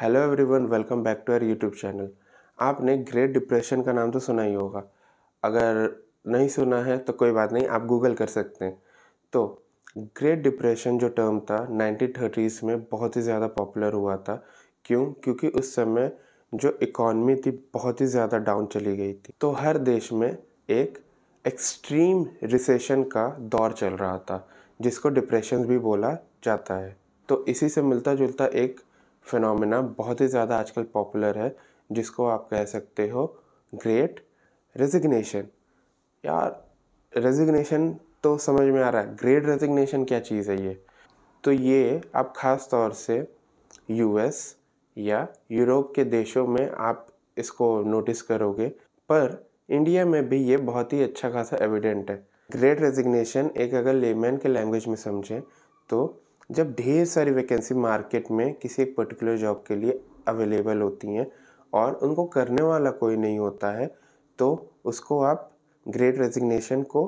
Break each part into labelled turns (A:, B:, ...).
A: Hello everyone, welcome back to our YouTube channel. आपने great depression का नाम तो सुना ही होगा। अगर नहीं सुना है तो कोई बात नहीं, आप गूगल कर सकते हैं। तो ग्रेट डिप्रेशन जो टर्म था 1930s में बहुत ही ज़्यादा पॉपुलर हुआ था। क्यों? क्योंकि उस समय जो इकॉनमी थी बहुत ही ज़्यादा डाउन चली गई थी। तो हर देश में एक एक्सट्रीम रिसेशन का दौर चल रहा था, जिसको डिप्रेशन भी बोला जाता है। तो इसी से मिलता जुलता एक फिनोमेना बहुत ही ज़्यादा आजकल पॉपुलर है, जिसको आप कह सकते हो ग्रेट रेजिग्नेशन। यार, रेजिग्नेशन तो समझ में आ रहा है, ग्रेट रेजिग्नेशन क्या चीज़ है ये? तो ये आप ख़ास तौर से यूएस या यूरोप के देशों में आप इसको नोटिस करोगे, पर इंडिया में भी ये बहुत ही अच्छा खासा एविडेंट है। ग्रेट रेजिग्नेशन एक अगर लेमैन के लैंग्वेज में समझें तो जब ढेर सारी वैकेंसी मार्केट में किसी एक पर्टिकुलर जॉब के लिए अवेलेबल होती हैं और उनको करने वाला कोई नहीं होता है, तो उसको आप ग्रेट रेजिग्नेशन को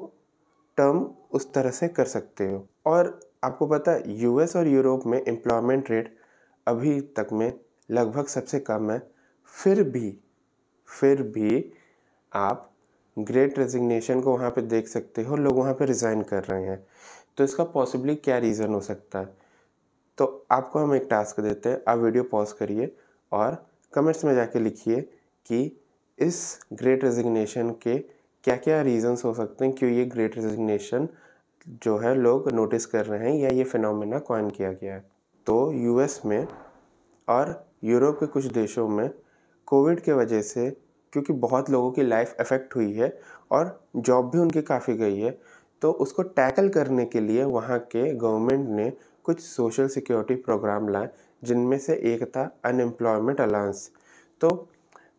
A: टर्म उस तरह से कर सकते हो। और आपको पता है यूएस और यूरोप में एम्प्लॉयमेंट रेट अभी तक में लगभग सबसे कम है। फिर भी आप ग्रेट रेजिग्नेशन को वहाँ पे देख सकते हो, लोग वहाँ पे रिज़ाइन कर रहे हैं। तो इसका पॉसिबली क्या रीज़न हो सकता है? तो आपको हम एक टास्क देते हैं, आप वीडियो पॉज करिए और कमेंट्स में जाके लिखिए कि इस ग्रेट रेजिग्नेशन के क्या क्या रीज़न्स हो सकते हैं, क्यों ये ग्रेट रेजिग्नेशन जो है लोग नोटिस कर रहे हैं या ये फिनोमेना कॉइन किया गया है। तो यूएस में और यूरोप के कुछ देशों में कोविड के वजह से, क्योंकि बहुत लोगों की लाइफ अफेक्ट हुई है और जॉब भी उनकी काफ़ी गई है, तो उसको टैकल करने के लिए वहाँ के गवर्नमेंट ने कुछ सोशल सिक्योरिटी प्रोग्राम लाए, जिनमें से एक था अनएम्प्लॉयमेंट अलाउंस। तो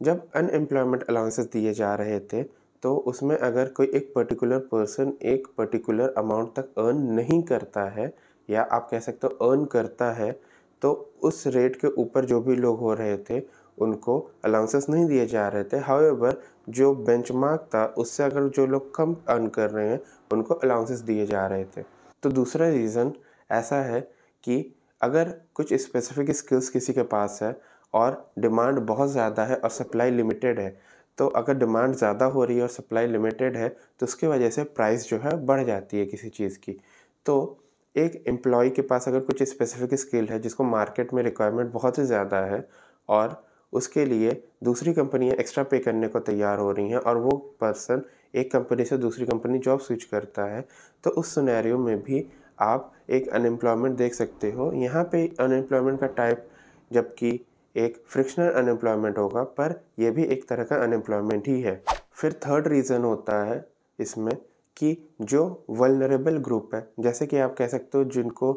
A: जब अनएम्प्लॉयमेंट अलाउंसेस दिए जा रहे थे, तो उसमें अगर कोई एक पर्टिकुलर पर्सन एक पर्टिकुलर अमाउंट तक अर्न नहीं करता है, या आप कह सकते हो अर्न करता है, तो उस रेट के ऊपर जो भी लोग हो रहे थे उनको अलाउंसेस नहीं दिए जा रहे थे। हाउएवर जो बेंचमार्क था उससे अगर जो लोग कम अर्न कर रहे हैं उनको अलाउंसेस दिए जा रहे थे। तो दूसरा रीज़न ऐसा है कि अगर कुछ स्पेसिफिक स्किल्स किसी के पास है और डिमांड बहुत ज़्यादा है और सप्लाई लिमिटेड है, तो अगर डिमांड ज़्यादा हो रही है और सप्लाई लिमिटेड है तो उसकी वजह से प्राइस जो है बढ़ जाती है किसी चीज़ की। तो एक एम्प्लॉय के पास अगर कुछ स्पेसिफिक स्किल है जिसको मार्केट में रिक्वायरमेंट बहुत ही ज़्यादा है और उसके लिए दूसरी कंपनियां एक्स्ट्रा पे करने को तैयार हो रही हैं और वो पर्सन एक कंपनी से दूसरी कंपनी जॉब स्विच करता है, तो उस सिनेरियो में भी आप एक अनएम्प्लॉयमेंट देख सकते हो। यहाँ पे अनएम्प्लॉयमेंट का टाइप जबकि एक फ्रिक्शनल अनएम्प्लॉयमेंट होगा, पर यह भी एक तरह का अनएम्प्लॉयमेंट ही है। फिर थर्ड रीज़न होता है इसमें कि जो वल्नरेबल ग्रुप है, जैसे कि आप कह सकते हो जिनको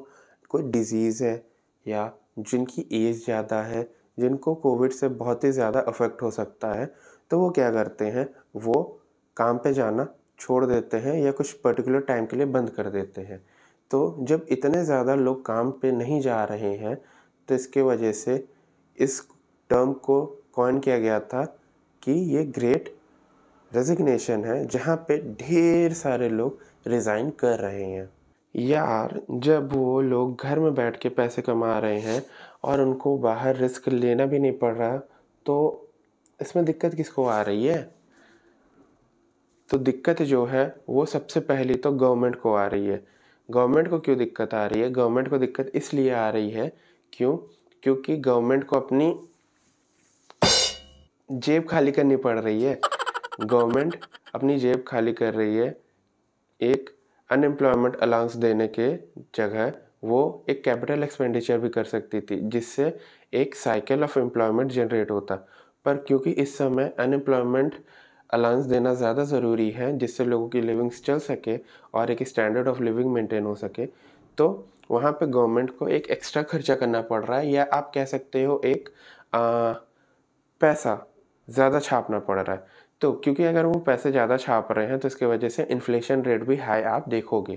A: कोई डिज़ीज़ है या जिनकी एज ज़्यादा है, जिनको कोविड से बहुत ही ज़्यादा अफेक्ट हो सकता है, तो वो क्या करते हैं, वो काम पे जाना छोड़ देते हैं या कुछ पर्टिकुलर टाइम के लिए बंद कर देते हैं। तो जब इतने ज़्यादा लोग काम पे नहीं जा रहे हैं, तो इसके वजह से इस टर्म को कॉइन किया गया था कि ये ग्रेट रेजिग्नेशन है, जहाँ पे ढेर सारे लोग रिज़ाइन कर रहे हैं। यार, जब वो लोग घर में बैठ के पैसे कमा रहे हैं और उनको बाहर रिस्क लेना भी नहीं पड़ रहा, तो इसमें दिक्कत किसको आ रही है? तो दिक्कत जो है वो सबसे पहली तो गवर्नमेंट को आ रही है। गवर्नमेंट को क्यों दिक्कत आ रही है? गवर्नमेंट को दिक्कत इसलिए आ रही है, क्यों? क्योंकि गवर्नमेंट को अपनी जेब खाली करनी पड़ रही है। गवर्नमेंट अपनी जेब खाली कर रही है। एक अनएम्प्लॉयमेंट अलाउंस देने के जगह वो एक कैपिटल एक्सपेंडिचर भी कर सकती थी, जिससे एक साइकिल ऑफ एम्प्लॉयमेंट जनरेट होता। पर क्योंकि इस समय अनएम्प्लॉयमेंट अलाउंस देना ज़्यादा ज़रूरी है, जिससे लोगों की लिविंग्स चल सके और एक स्टैंडर्ड ऑफ लिविंग मेंटेन हो सके, तो वहाँ पे गवर्नमेंट को एक एक्स्ट्रा खर्चा करना पड़ रहा है, या आप कह सकते हो एक पैसा ज़्यादा छापना पड़ रहा है। तो क्योंकि अगर वो पैसे ज़्यादा छाप रहे हैं तो इसकी वजह से इन्फ्लेशन रेट भी हाई आप देखोगे।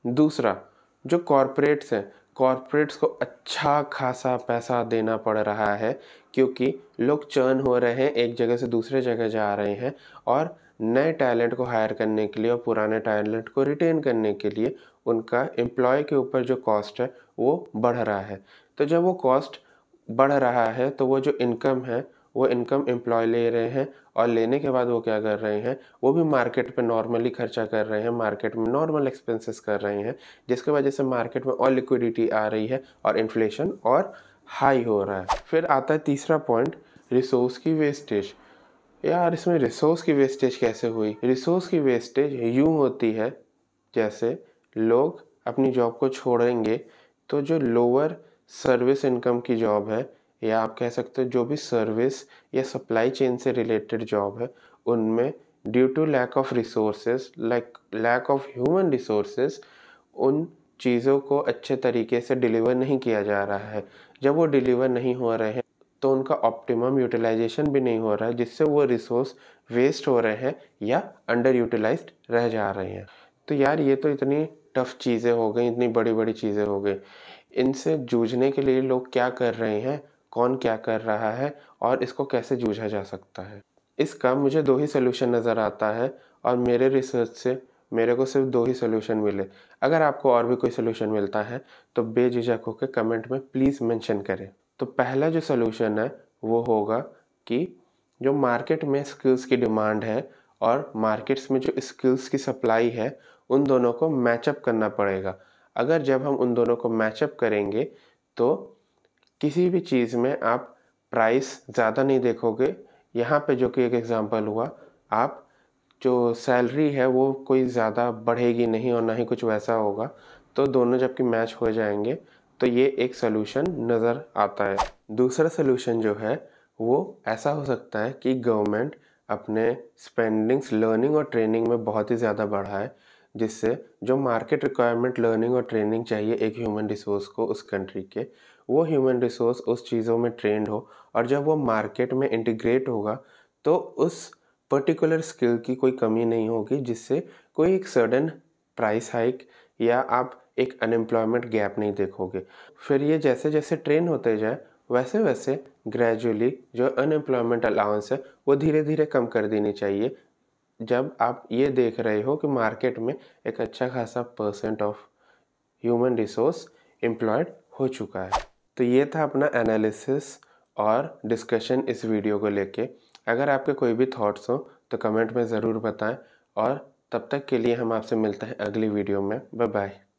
A: दूसरा, जो कॉरपोरेट्स हैं, कॉरपोरेट्स को अच्छा खासा पैसा देना पड़ रहा है, क्योंकि लोग चर्न हो रहे हैं, एक जगह से दूसरे जगह जा रहे हैं और नए टैलेंट को हायर करने के लिए और पुराने टैलेंट को रिटेन करने के लिए उनका एम्प्लॉय के ऊपर जो कॉस्ट है वो बढ़ रहा है। तो जब वो कॉस्ट बढ़ रहा है तो वो जो इनकम है वो इनकम एम्प्लॉय ले रहे हैं और लेने के बाद वो क्या कर रहे हैं, वो भी मार्केट पे नॉर्मली खर्चा कर रहे हैं, मार्केट में नॉर्मल एक्सपेंसेस कर रहे हैं, जिसकी वजह से मार्केट में और लिक्विडिटी आ रही है और इन्फ्लेशन और हाई हो रहा है। फिर आता है तीसरा पॉइंट, रिसोर्स की वेस्टेज। यार इसमें रिसोर्स की वेस्टेज कैसे हुई? रिसोर्स की वेस्टेज यूँ होती है जैसे लोग अपनी जॉब को छोड़ेंगे तो जो लोअर सर्विस इनकम की जॉब है, या आप कह सकते हो जो भी सर्विस या सप्लाई चेन से रिलेटेड जॉब है, उनमें due to lack of resources, like lack of human resources, उन चीज़ों को अच्छे तरीके से डिलीवर नहीं किया जा रहा है। जब वो डिलीवर नहीं हो रहे हैं तो उनका ऑप्टिमम यूटिलाइजेशन भी नहीं हो रहा है, जिससे वो रिसोर्स वेस्ट हो रहे हैं या अंडर यूटिलाइज्ड रह जा रहे हैं। तो यार ये तो इतनी टफ चीज़ें हो गई, इतनी बड़ी-बड़ी चीज़ें हो गई। इनसे जूझने के लिए लोग क्या कर रहे हैं, कौन क्या कर रहा है और इसको कैसे जूझा जा सकता है? इसका मुझे 2 ही सॉल्यूशन नज़र आता है और मेरे रिसर्च से मेरे को सिर्फ 2 ही सॉल्यूशन मिले। अगर आपको और भी कोई सॉल्यूशन मिलता है तो बेझिझक होके कमेंट में प्लीज़ मेंशन करें। तो पहला जो सॉल्यूशन है वो होगा कि जो मार्केट में स्किल्स की डिमांड है और मार्केट्स में जो स्किल्स की सप्लाई है, उन दोनों को मैचअप करना पड़ेगा। अगर जब हम उन दोनों को मैचअप करेंगे तो किसी भी चीज़ में आप प्राइस ज़्यादा नहीं देखोगे। यहाँ पे जो कि एक एग्ज़ाम्पल हुआ, आप जो सैलरी है वो कोई ज़्यादा बढ़ेगी नहीं और ना ही कुछ वैसा होगा। तो दोनों जबकि मैच हो जाएँगे तो ये एक सॉल्यूशन नज़र आता है। दूसरा सॉल्यूशन जो है वो ऐसा हो सकता है कि गवर्नमेंट अपने स्पेंडिंग्स लर्निंग और ट्रेनिंग में बहुत ही ज़्यादा बढ़ाए, जिससे जो मार्केट रिक्वायरमेंट लर्निंग और ट्रेनिंग चाहिए एक ह्यूमन रिसोर्स को उस कंट्री के, वो ह्यूमन रिसोर्स उस चीज़ों में ट्रेंड हो और जब वो मार्केट में इंटीग्रेट होगा तो उस पर्टिकुलर स्किल की कोई कमी नहीं होगी, जिससे कोई एक सडन प्राइस हाइक या आप एक अनएम्प्लॉयमेंट गैप नहीं देखोगे। फिर ये जैसे-जैसे ट्रेन होते जाए वैसे-वैसे ग्रेजुअली जो अनएम्प्लॉयमेंट अलाउंस है वो धीरे-धीरे कम कर देनी चाहिए, जब आप ये देख रहे हो कि मार्केट में एक अच्छा खासा percent of human resource employed हो चुका है। तो ये था अपना एनालिसिस और डिस्कशन इस वीडियो को लेके। अगर आपके कोई भी थॉट्स हो तो कमेंट में ज़रूर बताएं और तब तक के लिए हम आपसे मिलते हैं अगली वीडियो में। Bye bye.